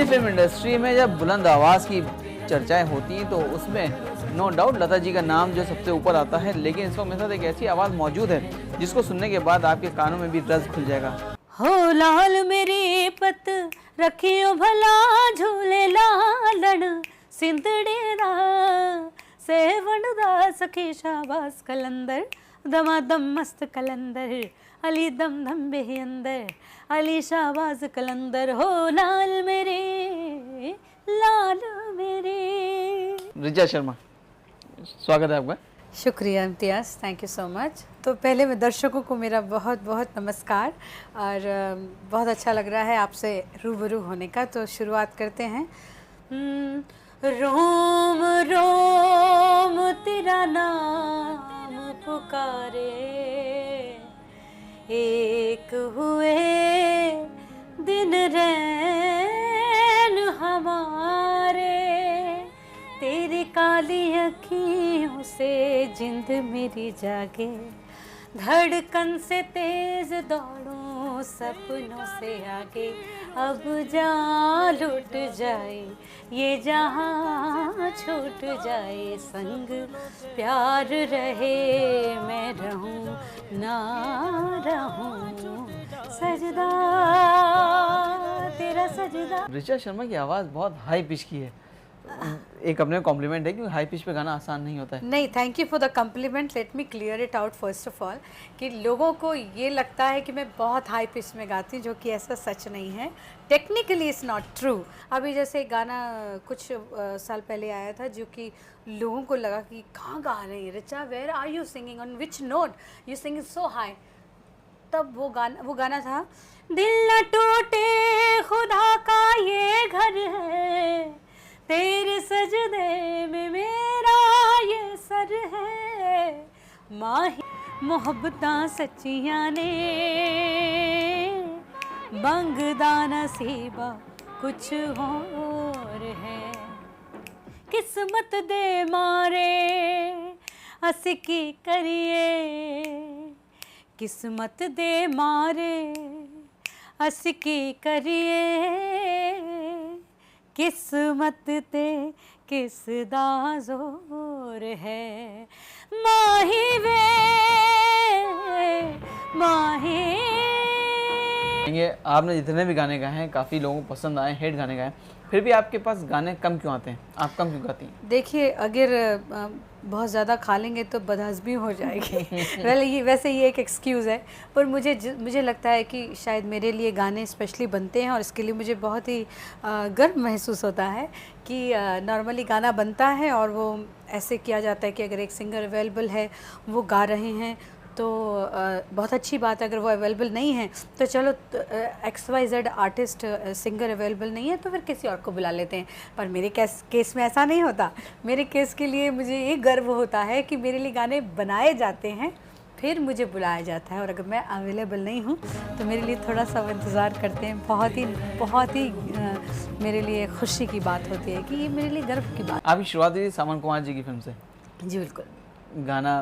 Hindi film industry में जब बुलंद आवाज़ की चर्चाएं होती हैं तो उसमें नो डाउट लता जी का नाम जो सबसे ऊपर आता है, लेकिन इस वक्त मेरे साथ एक ऐसी आवाज़ मौजूद है जिसको सुनने के बाद आपके कानों में भी रस खुल जाएगा। हो लाल मेरी पत रखियो भला झूले लालण सिंधड़े दा सेवण दा सखी शाबाश कलंदर दमादम मस्त कलंदर अली दम दम बेही अंदर अली शाबाज कलंदर हो लाल मेरे रिचा शर्मा, स्वागत है आपका। शुक्रिया इम्तियाज़, थैंक यू सो मच। तो पहले मैं दर्शकों को मेरा बहुत बहुत नमस्कार और बहुत अच्छा लग रहा है आपसे रूबरू होने का। तो शुरुआत करते हैं। रोम रोम तेरा नाम पुकारे, एक हुए दिन रैन हमारे, तेरी काली अखियों से जिंद मेरी जागे, धड़कन से तेज दौड़ूं सपनों से आगे, अब जान लुट जाए ये जहां छूट जाए, संग प्यार रहे मैं रहूं ना रहूं, सजदा तेरा सजदा। रिचा शर्मा की आवाज़ बहुत हाई पिच की है, एक अपने कॉम्प्लीमेंट है क्योंकि हाई पिच पे गाना आसान नहीं होता है। नहीं, thank you for the complement. Let me clear it out first of all कि लोगों को ये लगता है कि मैं बहुत हाई पिच में गाती हूँ, जो कि ऐसा सच नहीं है। Technically it's not true. अभी जैसे गाना कुछ साल पहले आया था जो कि लोगों को लगा कि कहाँ गा रही है Richa, where are you singing, on which note you singing so high. तब वो गाना था, दिल न टूटे खुदा का ये घर है, तेरे सजदे में मेरा ये सर है, माही मोहब्बतां सच्चियां ने मंगदा नसीबा कुछ और है, किस्मत दे मारे अस की करिए, किस्मत दे मारे अस की करिए, किस्मत ते किस दा जोर है, माही वे माही। आपने जितने भी गाने गाए हैं काफ़ी लोगों को पसंद आए, हिट गाने गाए, फिर भी आपके पास गाने कम क्यों आते हैं, आप कम क्यों गाती हैं? देखिए, अगर बहुत ज़्यादा खा लेंगे तो बदहज़मी हो जाएगी। वैसे ये एक एक्सक्यूज़ है, पर मुझे लगता है कि शायद मेरे लिए गाने स्पेशली बनते हैं और इसके लिए मुझे बहुत ही गर्व महसूस होता है कि नॉर्मली गाना बनता है और वो ऐसे किया जाता है कि अगर एक सिंगर अवेलेबल है, वो गा रहे हैं तो बहुत अच्छी बात है। अगर वो अवेलेबल नहीं है तो चलो XYZ आर्टिस्ट सिंगर अवेलेबल नहीं है तो फिर किसी और को बुला लेते हैं, पर मेरे केस में ऐसा नहीं होता। मेरे केस के लिए मुझे ये गर्व होता है कि मेरे लिए गाने बनाए जाते हैं, फिर मुझे बुलाया जाता है, और अगर मैं अवेलेबल नहीं हूँ तो मेरे लिए थोड़ा सा इंतज़ार करते हैं। बहुत ही मेरे लिए खुशी की बात होती है कि ये मेरे लिए गर्व की बात। आपकी शुरुआत हुई सावन कुमार जी की फिल्म से। जी बिल्कुल। गाना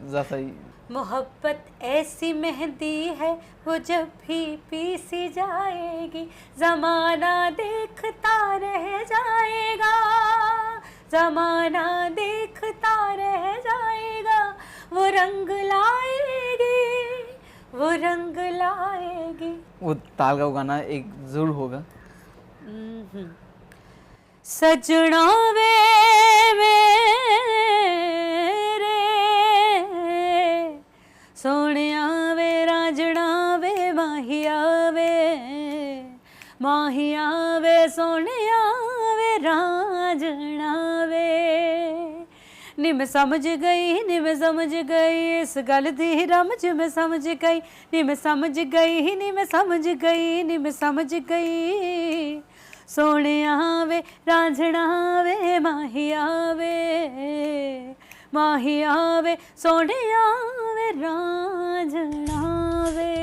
ज़रा ही, मोहब्बत ऐसी मेहंदी है वो जब भी पीसी जाएगी, ज़माना देखता रह जाएगा, ज़माना देखता रह जाएगा, वो रंग लाएगी, वो रंग लाएगी। वो ताल का वो गाना एक ज़रूर होगा। सजना वे सोनिया वे रांझना वे माहिया वे सोनिया वे रांझना वे, नी मैं समझ गई इस गल दी रमज मैं समझ गई, नी मैं समझ गई सोनिया वे रांझना वे माहिया वे सोनिया वे रांझना वे।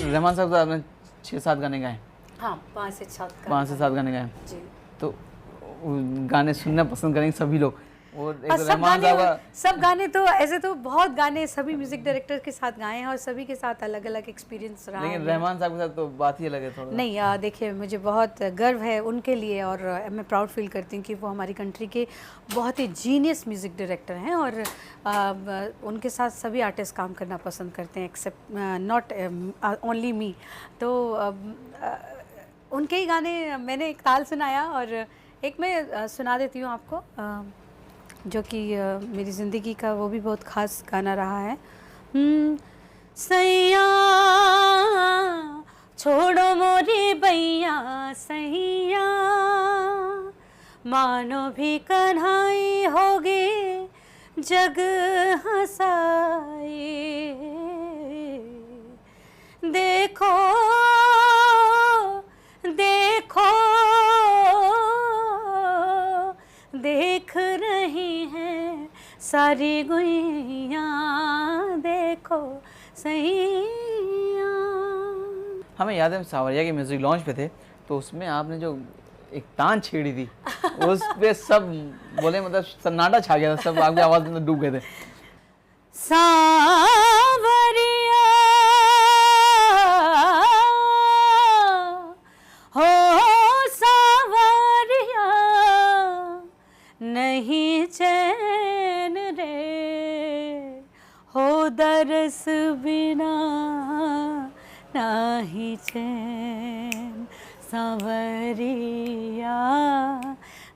रहमान साहब तो आपने 6-7 गाने गाए। हाँ, 5 से 7 गाने गाए जी। तो गाने सुनना पसंद करेंगे सभी लोग, और एक और तो सब रहमान गाने, साहब का सब गाने तो ऐसे तो बहुत गाने सभी म्यूजिक डायरेक्टर के साथ गाए हैं और सभी के साथ अलग अलग एक्सपीरियंस रहा है लेकिन मेरा। रहमान साहब के साथ तो बात ही अलग है थोड़ा। नहीं देखिए, मुझे बहुत गर्व है उनके लिए और मैं प्राउड फील करती हूँ कि वो हमारी कंट्री के बहुत ही जीनियस म्यूज़िक डायरेक्टर हैं और उनके साथ सभी आर्टिस्ट काम करना पसंद करते हैं एक्सेप्ट नॉट ओनली मी। तो उनके ही गाने मैंने एक ताल सुनाया और एक मैं सुना देती हूँ आपको जो कि मेरी ज़िंदगी का वो भी बहुत ख़ास गाना रहा है। सैया छोड़ो मोरी बैया सैया, मानो भी कन्हाई होगी जग हंसाई, देखो देखो देख रही हैं सारी गुइयाँ, देखो सैया। हमें याद है हम सावरिया के म्यूजिक लॉन्च पे थे, तो उसमें आपने जो एक तान छेड़ी थी उस पे सब बोले, मतलब सन्नाटा छा गया था, सब आपकी आवाज में डूब गए थे। सावरिया हो सावरिया, नहीं चैन रे हो दरस बिना नाही चैन, सावरिया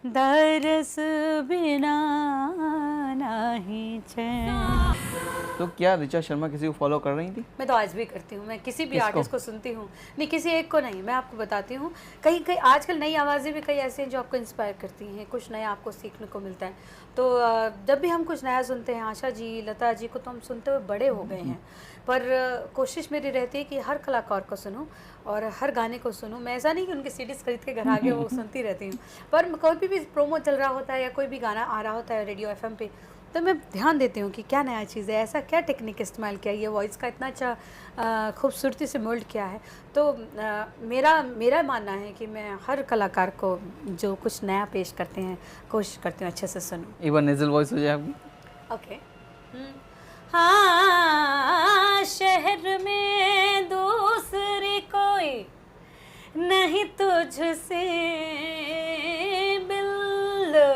दरस बिना नाही चैन। तो क्या ऋचा शर्मा किसी को फॉलो कर रही थी? मैं तो आज भी करती हूँ, मैं किसी भी किसको? आर्टिस्ट को सुनती हूँ, नहीं किसी एक को नहीं, मैं आपको बताती हूँ। कहीं कहीं आजकल नई आवाज़ें भी कई ऐसी हैं जो आपको इंस्पायर करती हैं, कुछ नया आपको सीखने को मिलता है। तो जब भी हम कुछ नया सुनते हैं, आशा जी, लता जी को तो हम सुनते हुए बड़े हो गए हैं, पर कोशिश मेरी रहती है कि हर कलाकार को सुनूं और हर गाने को सुनूं। मैं ऐसा नहीं कि उनके सीडीज़ खरीद के घर आगे वो सुनती रहती हूँ, पर कोई भी प्रोमो चल रहा होता है या कोई भी गाना आ रहा होता है रेडियो FM पे, तो मैं ध्यान देती हूँ कि क्या नया चीज़ है, ऐसा क्या टेक्निक इस्तेमाल किया, ये वॉइस का इतना अच्छा खूबसूरती से मोल्ड किया है। तो मेरा मानना है कि मैं हर कलाकार को जो कुछ नया पेश करते हैं कोशिश करती हूँ अच्छे से सुनूं। एक बार नेजल वॉइस हो जाए आपकी। ओके। हाँ, शहर में दूसरी कोई नहीं तुझसे बिल्लो,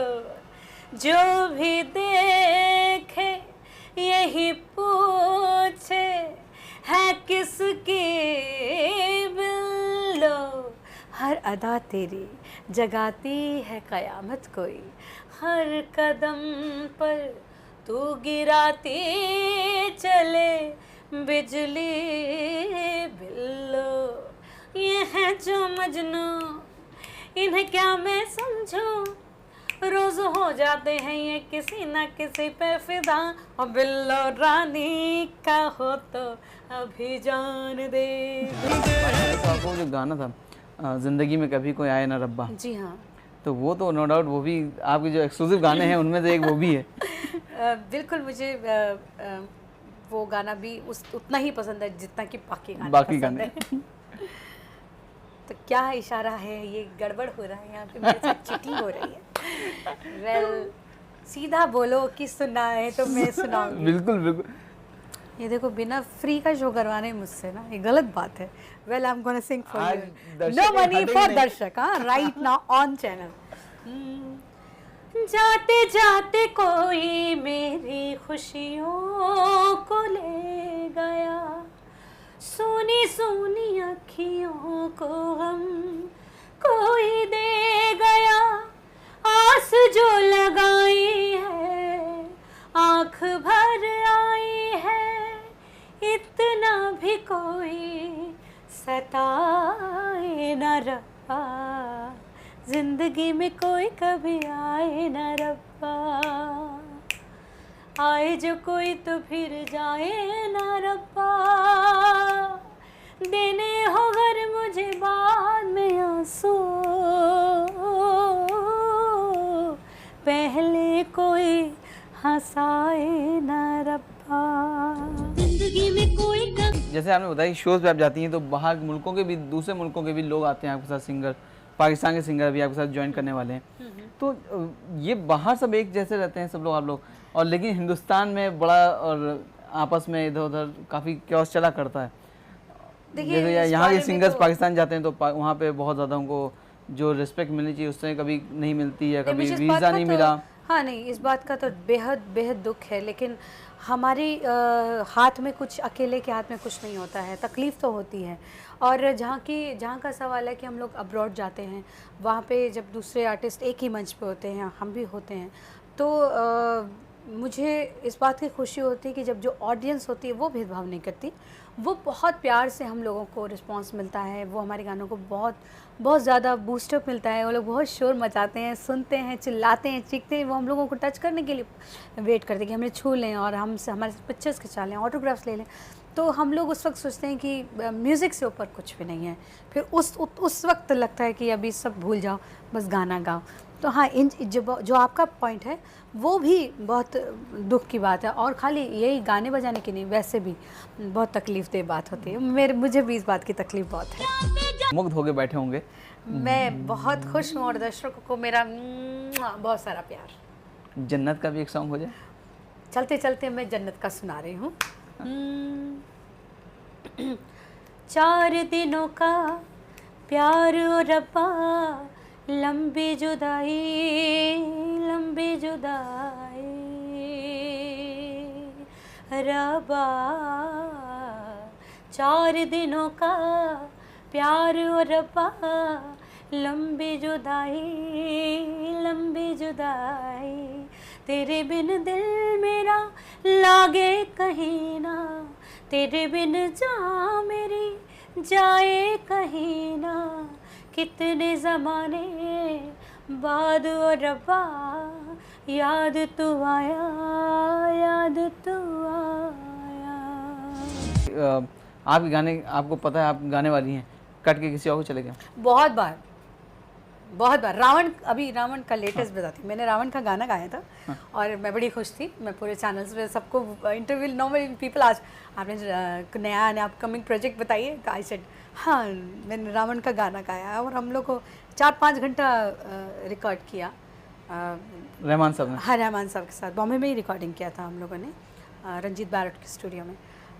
जो भी देखे यही पूछे है किसकी बिल्लो, हर अदा तेरी जगाती है कयामत कोई, हर कदम पर तू गिराती चले बिजली बिल्लो, ये है जो मजनू इन्हें क्या मैं समझूं, रोज हो जाते हैं ये किसी ना किसी पे फिदा, और बिल्लो रानी का हो तो अभी जान दे। तो आपको जो गाना था जिंदगी में कभी कोई आए ना रब्बा, जी हाँ, तो वो तो नो डाउट वो भी आपके जो एक्सक्लूसिव गाने हैं उनमें से एक वो भी है। बिल्कुल मुझे वो गाना भी उतना ही पसंद है जितना कि बाकी गाने बाकी पसंद गाने। है। तो क्या इशारा है, ये गड़बड़ हो रहा है यहाँ पे, मेरे साथ चीटिंग हो रही है। वेल सीधा बोलो कि सुनना है तो मैं सुनाऊंगी। बिल्कुल बिल्कुल। ये देखो, बिना फ्री का शो करवाने मुझसे ना, ये गलत बात है। Well I am gonna sing for आज यू, दर्शक नो मनी हटेंगे फॉर नहीं। दर्शक, हाँ, राइट नाउ ऑन चैनल। जाते जाते कोई मेरी खुशियों को ले गया, सोनी सोनी अखियों को हम कोई दे गया, आस जो लगाई है आँख भर आई है, इतना भी कोई सताए न रब्बा, जिंदगी में कोई कभी आए न रब्बा, आए जो कोई तो फिर जाए न रब्बा, देने हो घर मुझे बाद में आंसू, पहले कोई हंसाए न रब्बा, जिंदगी में कोई जैसे आपने बताया शोज पे आप जाती हैं तो बाहर मुल्कों के भी, दूसरे मुल्कों के भी लोग आते हैं आपके साथ सिंगर, पाकिस्तान के सिंगर भी आपके साथ ज्वाइन करने वाले हैं। तो ये बाहर सब एक जैसे रहते हैं सब लोग, आप लोग, और लेकिन हिंदुस्तान में बड़ा और आपस में इधर उधर काफ़ी क्योस चला करता है। देखिए, जैसे इस यहाँ के बारे में सिंगर्स तो- पाकिस्तान जाते हैं तो वहाँ पे बहुत ज़्यादा उनको जो रिस्पेक्ट मिलनी चाहिए उससे कभी नहीं मिलती है, नहीं, कभी मुझे इस बात वीज़ा का नहीं तो- मिला। हाँ नहीं, इस बात का तो बेहद बेहद दुख है, लेकिन हमारी हाथ में कुछ, अकेले के हाथ में कुछ नहीं होता है, तकलीफ़ तो होती है। और जहाँ का सवाल है कि हम लोग अब्रॉड जाते हैं, वहाँ पे जब दूसरे आर्टिस्ट एक ही मंच पे होते हैं, हम भी होते हैं, तो मुझे इस बात की खुशी होती है कि जब जो ऑडियंस होती है वो भेदभाव नहीं करती, वो बहुत प्यार से हम लोगों को रिस्पांस मिलता है, वो हमारे गानों को बहुत बहुत ज़्यादा बूस्टअप मिलता है। वो लोग बहुत शोर मचाते हैं, सुनते हैं, चिल्लाते हैं, चीखते हैं, वो हम लोगों को टच करने के लिए वेट करते हैं कि हमें छू लें और हमसे हमारे पिक्चर्स खिंचा लें, ऑटोग्राफ्स ले लें। तो हम लोग उस वक्त सोचते हैं कि म्यूज़िक से ऊपर कुछ भी नहीं है। फिर उस वक्त लगता है कि अभी सब भूल जाओ, बस गाना गाओ। तो हाँ, इन जो आपका पॉइंट है वो भी बहुत दुख की बात है, और खाली यही गाने बजाने की नहीं, वैसे भी बहुत तकलीफ़देह बात होती है। मुझे भी इस बात की तकलीफ़ बहुत है। मुग्ध होके बैठे होंगे। मैं बहुत खुश हूँ और दर्शकों को मेरा बहुत सारा प्यार। जन्नत का भी एक सॉन्ग हो जाए। चलते चलते मैं जन्नत का सुना रही हूँ। 4 दिनों का प्यार और रब्बा, लंबी जुदाई लंबी जुदाई, रब्बा 4 दिनों का प्यार और रब्बा, लंबी जुदाई लंबी जुदाई, तेरे बिन दिल मेरा लागे कहीं ना, तेरे बिन जा मेरी जाए कहीं ना, कितने ज़माने बाद ओ रब्बा, याद तू आया याद तू आया। आपके गाने, आपको पता है आप गाने वाली हैं, कट के किसी और को चले गए? बहुत बार रावण का लेटेस्ट बताती, मैंने रावण का गाना गाया था। हाँ। और मैं बड़ी खुश थी, मैं पूरे चैनल्स पे सबको इंटरव्यू, नॉर्मल पीपल आज आपने नया अपकमिंग प्रोजेक्ट बताइए, तो आई सेड हाँ, मैंने रावण का गाना गाया और हम लोग को 4-5 घंटा रिकॉर्ड किया रहमान साहब ने। हाँ, रहमान साहब के साथ बॉम्बे में ही रिकॉर्डिंग किया था हम लोगों ने, रंजीत बैरट के स्टूडियो में।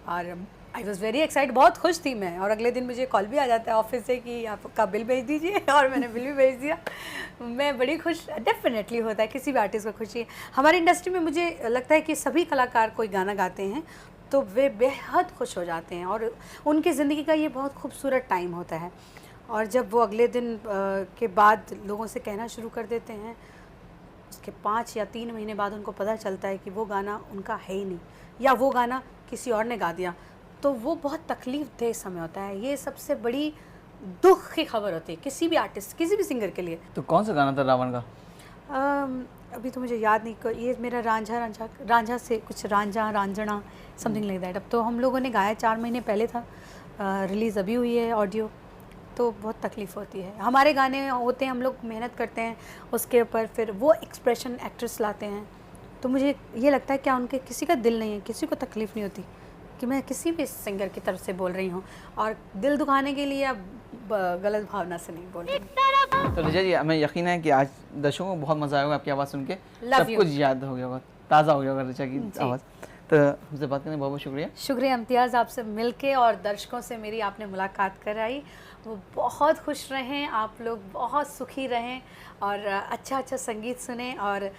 और आई वॉज़ वेरी एक्साइटेड, बहुत खुश थी मैं। और अगले दिन मुझे कॉल भी आ जाता है ऑफिस से कि आपका बिल भेज दीजिए, और मैंने बिल भी भेज दिया। मैं बड़ी खुश, डेफिनेटली होता है किसी भी आर्टिस्ट को खुशी। हमारी इंडस्ट्री में मुझे लगता है कि सभी कलाकार कोई गाना गाते हैं तो वे बेहद खुश हो जाते हैं, और उनकी ज़िंदगी का ये बहुत खूबसूरत टाइम होता है। और जब वो अगले दिन के बाद लोगों से कहना शुरू कर देते हैं, उसके 5 या 3 महीने बाद उनको पता चलता है कि वो गाना उनका है ही नहीं, या वो गाना किसी और ने गा दिया, तो वो बहुत तकलीफ देह समय होता है। ये सबसे बड़ी दुख की खबर होती है किसी भी आर्टिस्ट, किसी भी सिंगर के लिए। तो कौन सा गाना था रावण का? अभी तो मुझे याद नहीं, ये मेरा रांझा से कुछ रांझना समथिंग लाइक दैट। अब तो हम लोगों ने गाया 4 महीने पहले था, रिलीज़ अभी हुई है ऑडियो, तो बहुत तकलीफ़ होती है। हमारे गाने होते हैं, हम लोग मेहनत करते हैं उसके ऊपर, फिर वो एक्सप्रेशन एक्ट्रेस लाते हैं, तो मुझे ये लगता है क्या उनके किसी का दिल नहीं है, किसी को तकलीफ़ नहीं होती कि मैं किसी भी सिंगर की तरफ से बोल रही हूँ, और दिल दुखाने के लिए अब गलत भावना से नहीं बोल रही। तो रिचा जी, हमें यकीन है कि आज दर्शकों को बहुत मज़ा आया होगा आपकी आवाज़ सुन के, Love सब you. कुछ याद हो गया होगा, ताज़ा हो गया होगा रिचा की आवाज़। तो हमसे बात करने बहुत बहुत शुक्रिया। शुक्रिया इम्तियाज़, आपसे मिलके और दर्शकों से मेरी आपने मुलाकात कराई। वो बहुत खुश रहें, आप लोग बहुत सुखी रहें और अच्छा संगीत सुने और